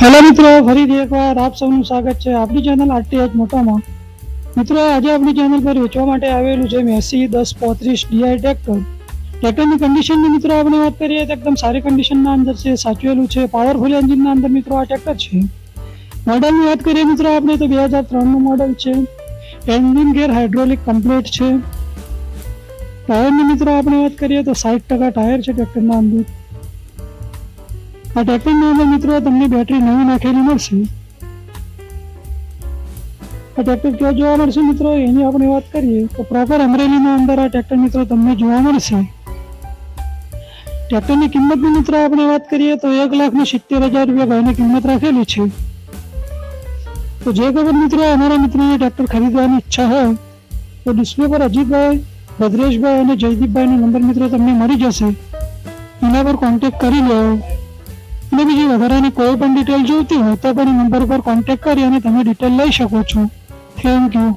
Hello મિત્રો, ફરીથી એકવાર આપ સૌનું સ્વાગત છે આપણી ચેનલ આરટીએચ મોટામાં. મિત્રો, આજે આપણી ચેનલ પર વેચવા માટે આવેલું છે મેસી 1035 ડીઆઈ ટ્રેક્ટર. ટ્રેક્ટરની કન્ડિશનની મિત્રો આપણે વાત કરીએ તો એકદમ સારી કન્ડિશનના અંદર છે, સાચવેલું છે, પાવરફુલ એન્જિનના અંદર મિત્રો આ ટ્રેક્ટર છે. મોડલની વાત કરીએ મિત્રો આપણે તો 2003નું મોડલ છે. એન્જિન ગેર હાઇડ્રોલિક કમ્પ્લીટ છે. ટાયરની મિત્રો આપણે વાત કરીએ તો 60% ટાયર છે ટ્રેક્ટરના અંદર. આ ટ્રેક્ટરની અંદર મિત્રો તમને બેટરી નવી નાખેલી મળશે. આ ટ્રેક્ટર ક્યાં જોવા મળશે મિત્રો એની આપણે વાત કરીએ તો પ્રોપર અમરેલીના અંદર આ ટ્રેક્ટર મિત્રો તમને જોવા મળશે. ટ્રેક્ટરની કિંમતની મિત્રો આપણે વાત કરીએ તો 1,70,000 રૂપિયા ભાઈની કિંમત રાખેલી છે. તો જે ખબર મિત્રો અમારા મિત્રોને ટ્રેક્ટર ખરીદવાની ઈચ્છા હોય તો ડિસ્પ્લે પર અજીતભાઈ, ભદ્રેશભાઈ અને જયદીપભાઈનો નંબર મિત્રો તમને મળી જશે. એના પર કોન્ટેક્ટ કરી લો. અને બીજી વધારાની કોઈ પણ ડિટેલ જોઈતી હોય તો પણ નંબર પર કોન્ટેક્ટ કરી અને તમે ડિટેલ લઈ શકો છો. Thank you.